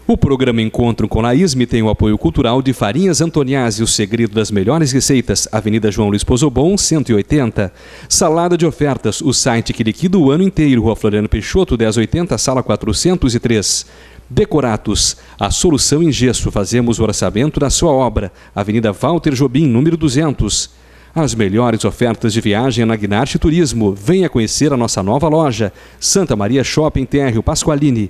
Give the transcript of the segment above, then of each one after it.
O programa Encontro com Laísme tem o apoio cultural de Farinhas Antoniazzi, o segredo das melhores receitas, Avenida João Luiz Pozobon, 180. Salada de ofertas, o site que liquida o ano inteiro, Rua Floriano Peixoto, 1080, sala 403. Decoratos, a solução em gesso, fazemos o orçamento da sua obra, Avenida Walter Jobim, número 200. As melhores ofertas de viagem na Gnarte Turismo. Venha conhecer a nossa nova loja, Santa Maria Shopping Térreo Pasqualini.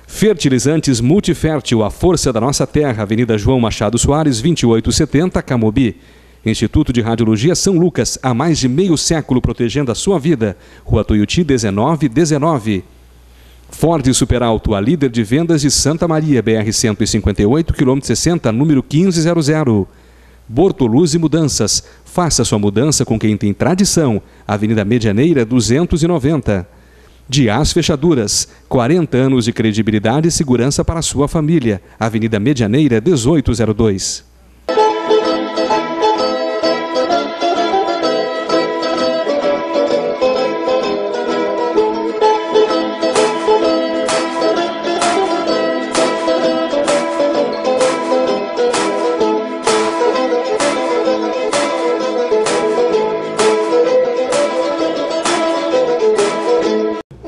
Fertilizantes Multifértil, a força da nossa terra, Avenida João Machado Soares, 2870, Camobi. Instituto de Radiologia São Lucas, há mais de meio século protegendo a sua vida, Rua Tuiuti 1919. Ford Superalto, a líder de vendas de Santa Maria, BR 158, km 60, número 1500. Bortoluzzi Mudanças, faça sua mudança com quem tem tradição, Avenida Medianeira 290. Dias Fechaduras, 40 anos de credibilidade e segurança para a sua família, Avenida Medianeira 1802.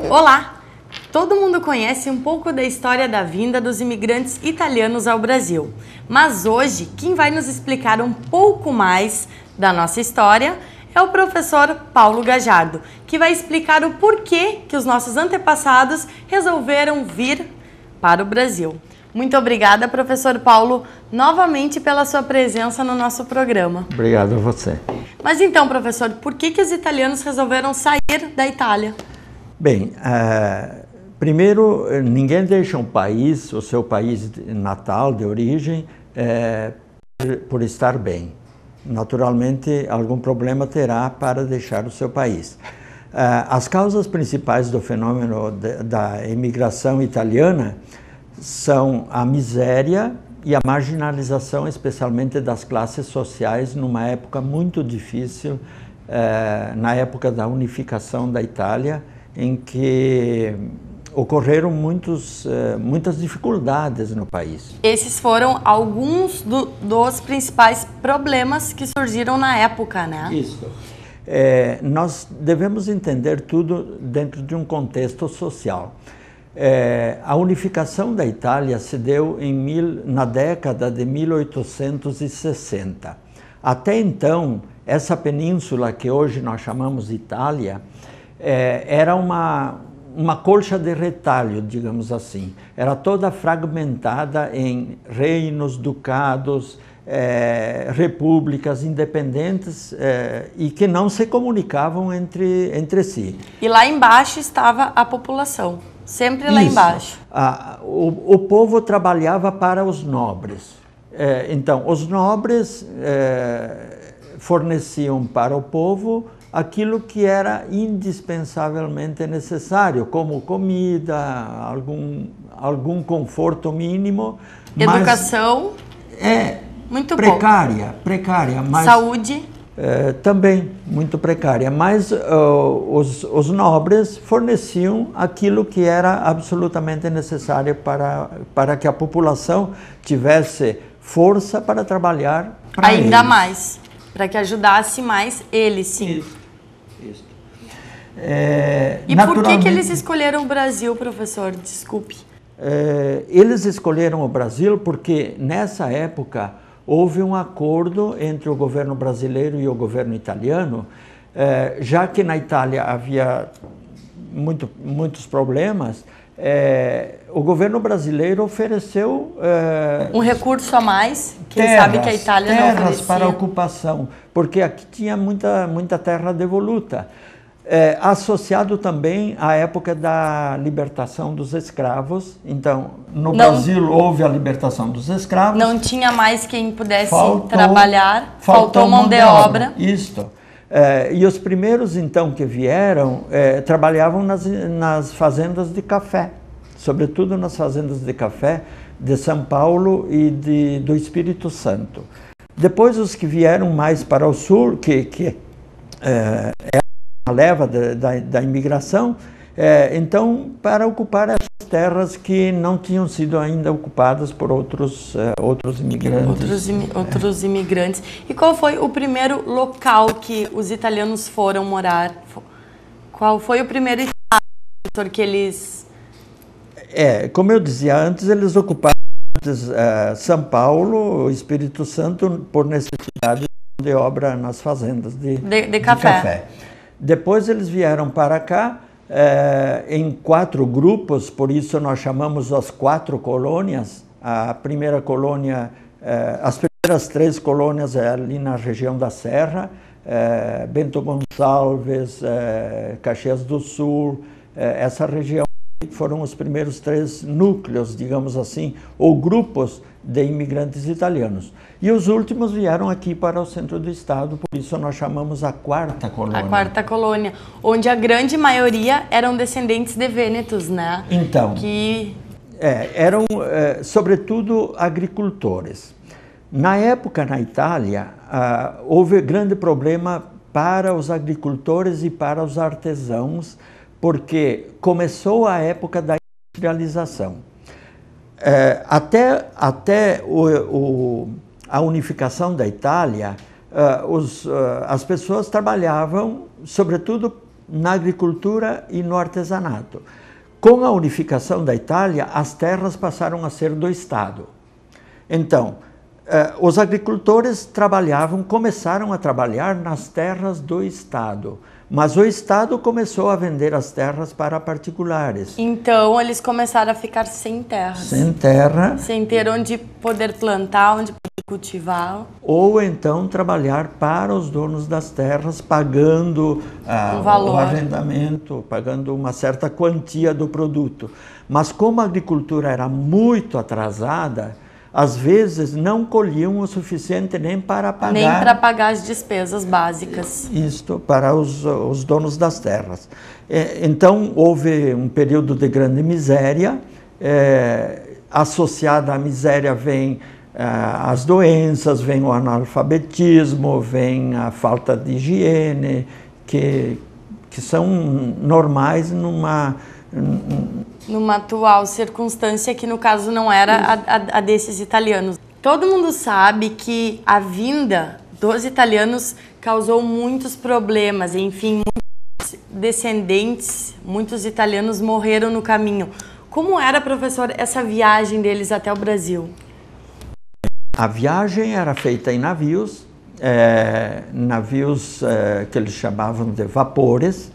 Olá! Todo mundo conhece um pouco da história da vinda dos imigrantes italianos ao Brasil, mas hoje quem vai nos explicar um pouco mais da nossa história é o professor Paulo Gajardo, que vai explicar o porquê que os nossos antepassados resolveram vir para o Brasil. Muito obrigada, professor Paulo, novamente pela sua presença no nosso programa. Obrigado a você. Mas então, professor, por que os italianos resolveram sair da Itália? Bem, primeiro, ninguém deixa um país, o seu país natal, de origem, por estar bem. Naturalmente, algum problema terá para deixar o seu país. As causas principais do fenômeno da imigração italiana são a miséria e a marginalização, especialmente das classes sociais, numa época muito difícil, na época da unificação da Itália, em que ocorreram muitas dificuldades no país. Esses foram alguns dos principais problemas que surgiram na época, né? Isso. Nós devemos entender tudo dentro de um contexto social. A unificação da Itália se deu na década de 1860. Até então, essa península que hoje nós chamamos de Itália, era uma colcha de retalho, digamos assim. Era toda fragmentada em reinos, ducados, repúblicas independentes e que não se comunicavam entre si. E lá embaixo estava a população, sempre lá embaixo. O povo trabalhava para os nobres. Então, os nobres forneciam para o povo aquilo que era indispensavelmente necessário, como comida, algum conforto mínimo. Educação, muito precária, mas saúde também muito precária, mas os nobres forneciam aquilo que era absolutamente necessário para que a população tivesse força para trabalhar para ainda eles. mais, para que ajudasse mais eles, sim. Isso. E por que eles escolheram o Brasil, professor? Desculpe. Eles escolheram o Brasil porque, nessa época, houve um acordo entre o governo brasileiro e o governo italiano, já que na Itália havia muitos problemas. O governo brasileiro ofereceu um recurso a mais, que ele sabe que a Itália não oferecia. Terras para ocupação, porque aqui tinha muita terra devoluta. Associado também à época da libertação dos escravos. Então, no Brasil houve a libertação dos escravos. Não tinha mais quem pudesse trabalhar, faltou mão de obra. Isto. E os primeiros, então, que vieram, trabalhavam nas fazendas de café, sobretudo nas fazendas de café de São Paulo e do Espírito Santo. Depois, os que vieram mais para o sul, que a leva da imigração, então, para ocupar essas terras que não tinham sido ainda ocupadas por outros imigrantes. Outros imigrantes. E qual foi o primeiro local que os italianos foram morar? Qual foi o primeiro estado que eles... Como eu dizia antes, eles ocuparam São Paulo, o Espírito Santo, por necessidade de obra nas fazendas de café. Depois eles vieram para cá em 4 grupos, por isso nós chamamos as 4 colônias. A primeira colônia, as primeiras 3 colônias é ali na região da Serra, Bento Gonçalves, Caxias do Sul, essa região foram os primeiros 3 núcleos, digamos assim, ou grupos de imigrantes italianos. E os últimos vieram aqui para o centro do estado, por isso nós chamamos a 4ª colônia. A 4ª colônia, onde a grande maioria eram descendentes de vênetos, né? Então, eram sobretudo agricultores. Na época, na Itália, houve grande problema para os agricultores e para os artesãos, porque começou a época da industrialização. Até a unificação da Itália, as pessoas trabalhavam, sobretudo, na agricultura e no artesanato. Com a unificação da Itália, as terras passaram a ser do Estado. Então, os agricultores começaram a trabalhar nas terras do Estado. Mas o Estado começou a vender as terras para particulares. Então, eles começaram a ficar sem terras. Sem terra. Sem ter onde poder plantar, onde poder cultivar. Ou então trabalhar para os donos das terras, pagando o arrendamento, pagando uma certa quantia do produto. Mas como a agricultura era muito atrasada, às vezes não colhiam o suficiente nem para pagar as despesas básicas. Isto para os donos das terras. Então houve um período de grande miséria. Associada à miséria vem as doenças, vem o analfabetismo, vem a falta de higiene, que são normais numa atual circunstância que, no caso, não era a desses italianos. Todo mundo sabe que a vinda dos italianos causou muitos problemas. Enfim, muitos descendentes, muitos italianos morreram no caminho. Como era, professor, essa viagem deles até o Brasil? A viagem era feita em navios, que eles chamavam de vapores.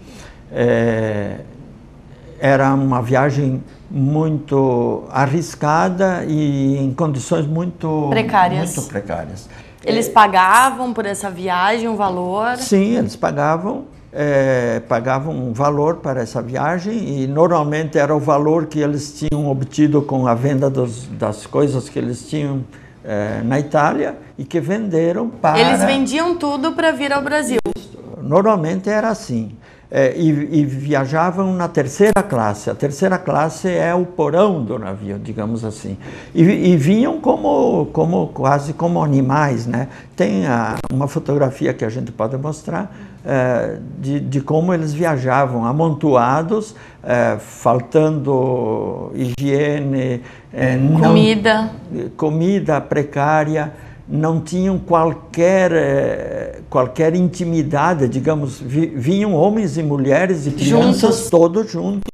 Era uma viagem muito arriscada e em condições muito precárias. Eles pagavam por essa viagem um valor? Sim, eles pagavam um valor para essa viagem e normalmente era o valor que eles tinham obtido com a venda das coisas que eles tinham na Itália e que venderam para... Eles vendiam tudo para vir ao Brasil? Normalmente era assim. E viajavam na 3ª classe. A 3ª classe é o porão do navio, digamos assim. E vinham quase como animais, né? Tem uma fotografia que a gente pode mostrar de como eles viajavam, amontoados, faltando higiene, comida precária. Não tinham qualquer intimidade, digamos, vinham homens e mulheres e crianças todos juntos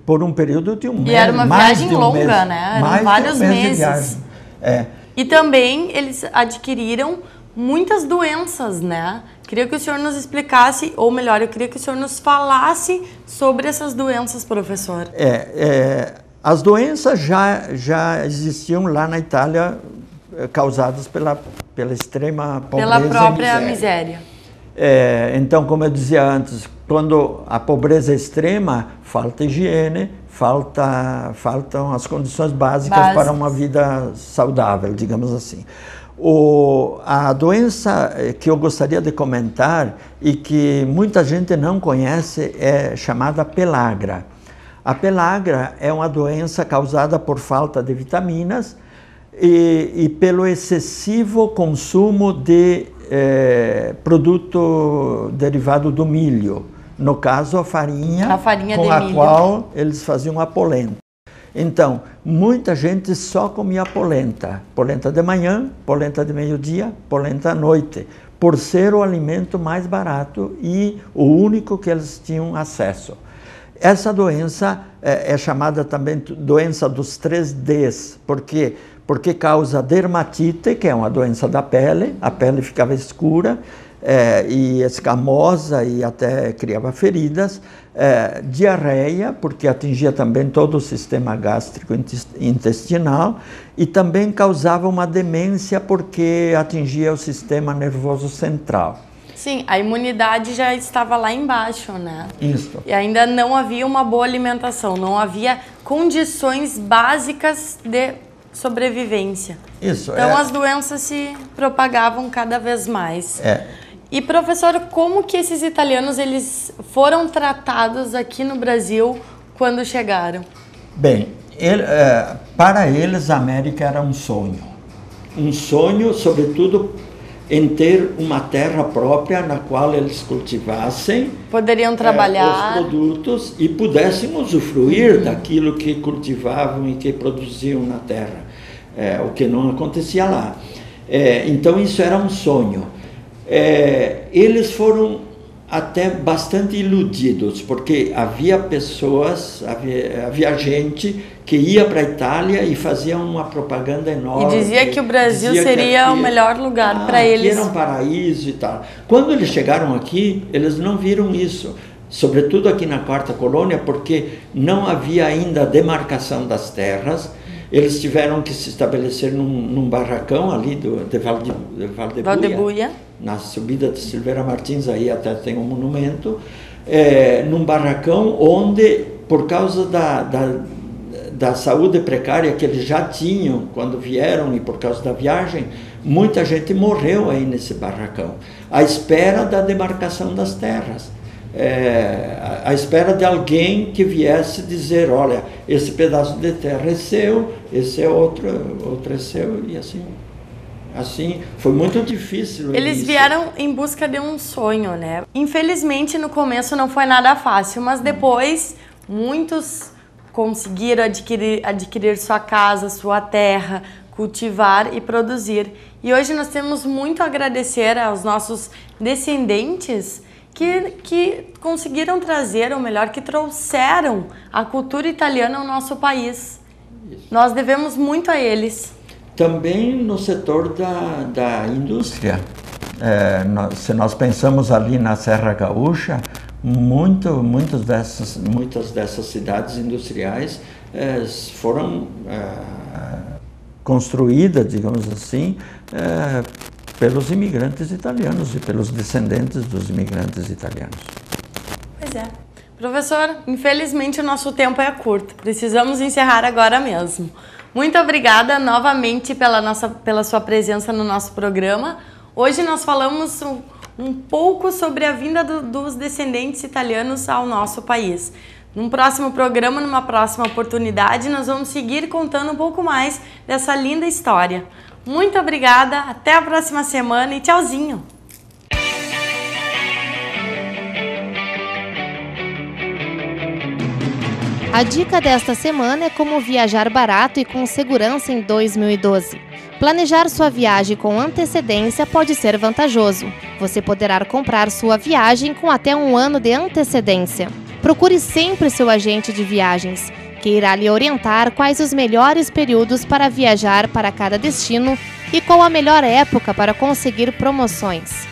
por um período de um mês. E era uma viagem longa, né? Eram vários meses. E também eles adquiriram muitas doenças, né? Queria que o senhor nos explicasse, ou melhor, eu queria que o senhor nos falasse sobre essas doenças, professor. As doenças já existiam lá na Itália, causadas pela extrema pobreza. Pela própria miséria. Então, como eu dizia antes, quando a pobreza é extrema, falta higiene, faltam as condições básicas para uma vida saudável, digamos assim. A doença que eu gostaria de comentar e que muita gente não conhece é chamada pellagra. A pellagra é uma doença causada por falta de vitaminas e pelo excessivo consumo de produto derivado do milho. No caso, a farinha com a qual eles faziam a polenta. Então, muita gente só comia polenta. Polenta de manhã, polenta de meio-dia, polenta à noite, por ser o alimento mais barato e o único que eles tinham acesso. Essa doença é chamada também doença dos 3 Ds, porque causa dermatite, que é uma doença da pele, a pele ficava escura e escamosa e até criava feridas, diarreia, porque atingia também todo o sistema gástrico intestinal, e também causava uma demência, porque atingia o sistema nervoso central. Sim, a imunidade já estava lá embaixo, né? Isso. E ainda não havia uma boa alimentação, não havia condições básicas de sobrevivência. Isso. Então as doenças se propagavam cada vez mais. E professor, como que esses italianos eles foram tratados aqui no Brasil quando chegaram? Bem, para eles a América era um sonho, sobretudo em ter uma terra própria na qual eles cultivassem, poderiam trabalhar os produtos e pudessem usufruir daquilo que cultivavam e que produziam na terra, o que não acontecia lá. Então isso era um sonho. Eles foram até bastante iludidos, porque havia pessoas, havia gente que ia para a Itália e fazia uma propaganda enorme. E dizia que o Brasil seria o melhor lugar para eles. Que era um paraíso e tal. Quando eles chegaram aqui, eles não viram isso, sobretudo aqui na Quarta Colônia, porque não havia ainda a demarcação das terras. Eles tiveram que se estabelecer num barracão ali de Valdebuia, na subida de Silveira Martins, aí até tem um monumento, num barracão onde, por causa da saúde precária que eles já tinham quando vieram e por causa da viagem, muita gente morreu aí nesse barracão, à espera da demarcação das terras. À espera de alguém que viesse dizer, olha, esse pedaço de terra é seu, esse é outro é seu, e assim foi muito difícil. Eles vieram em busca de um sonho, né? Infelizmente no começo não foi nada fácil, mas depois muitos conseguiram adquirir sua casa, sua terra, cultivar e produzir. E hoje nós temos muito a agradecer aos nossos descendentes que conseguiram trazer, ou melhor, que trouxeram a cultura italiana ao nosso país. Isso. Nós devemos muito a eles. Também no setor da indústria. Se nós pensamos ali na Serra Gaúcha, muitas dessas cidades industriais foram construídas, digamos assim, pelos imigrantes italianos e pelos descendentes dos imigrantes italianos. Pois é. Professor, infelizmente o nosso tempo é curto. Precisamos encerrar agora mesmo. Muito obrigada novamente pela sua presença no nosso programa. Hoje nós falamos um pouco sobre a vinda dos descendentes italianos ao nosso país. Num próximo programa, numa próxima oportunidade, nós vamos seguir contando um pouco mais dessa linda história. Muito obrigada, até a próxima semana e tchauzinho! A dica desta semana é como viajar barato e com segurança em 2012. Planejar sua viagem com antecedência pode ser vantajoso. Você poderá comprar sua viagem com até 1 ano de antecedência. Procure sempre seu agente de viagens, que irá lhe orientar quais os melhores períodos para viajar para cada destino e qual a melhor época para conseguir promoções.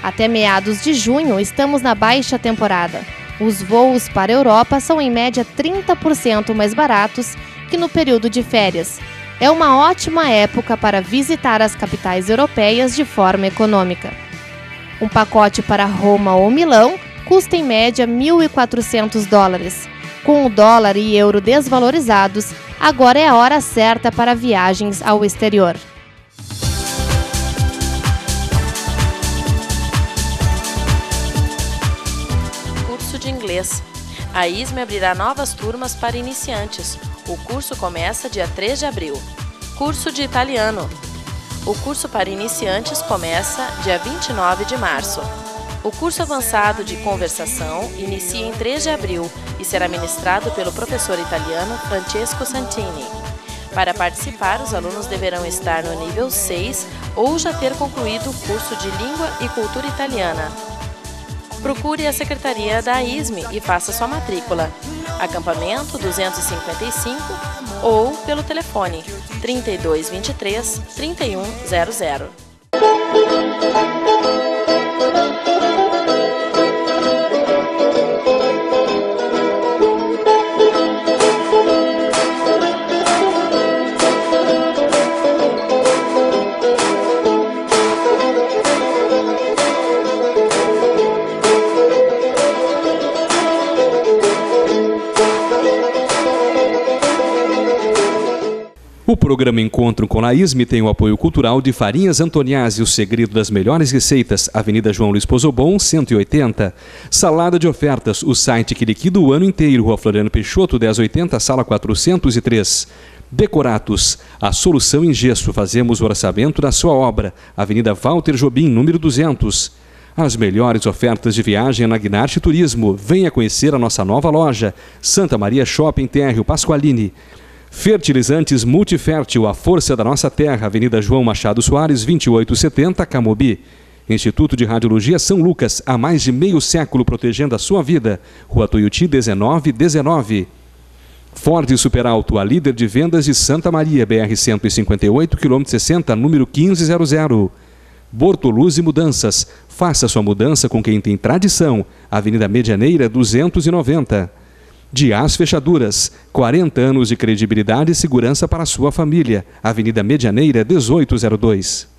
Até meados de junho estamos na baixa temporada. Os voos para a Europa são em média 30% mais baratos que no período de férias. É uma ótima época para visitar as capitais europeias de forma econômica. Um pacote para Roma ou Milão custa em média $1.400. Com o dólar e euro desvalorizados, agora é a hora certa para viagens ao exterior. Curso de inglês. A ISME abrirá novas turmas para iniciantes. O curso começa dia 3 de abril. Curso de italiano. O curso para iniciantes começa dia 29 de março. O curso avançado de conversação inicia em 3 de abril e será ministrado pelo professor italiano Francesco Santini. Para participar, os alunos deverão estar no nível 6 ou já ter concluído o curso de Língua e Cultura Italiana. Procure a Secretaria da ISME e faça sua matrícula. Acampamento 255 ou pelo telefone 3223 3100. O programa Encontro com a ISME tem o apoio cultural de Farinhas Antoniazzi, o segredo das melhores receitas, Avenida João Luiz Pozobon, 180. Salada de ofertas, o site que liquida o ano inteiro, Rua Floriano Peixoto, 1080, sala 403. Decoratos, a solução em gesso, fazemos o orçamento da sua obra, Avenida Walter Jobim, número 200. As melhores ofertas de viagem na Gnarte Turismo. Venha conhecer a nossa nova loja, Santa Maria Shopping Térreo Pasqualini. Fertilizantes Multifértil, a força da nossa terra, Avenida João Machado Soares, 2870, Camobi. Instituto de Radiologia São Lucas, há mais de meio século protegendo a sua vida, Rua Tuiuti 1919. Ford Superalto, a líder de vendas de Santa Maria, BR 158, km 60, número 1500. Bortoluzzi Mudanças, faça sua mudança com quem tem tradição, Avenida Medianeira 290. Dias Fechaduras, 40 anos de credibilidade e segurança para a sua família. Avenida Medianeira 1802.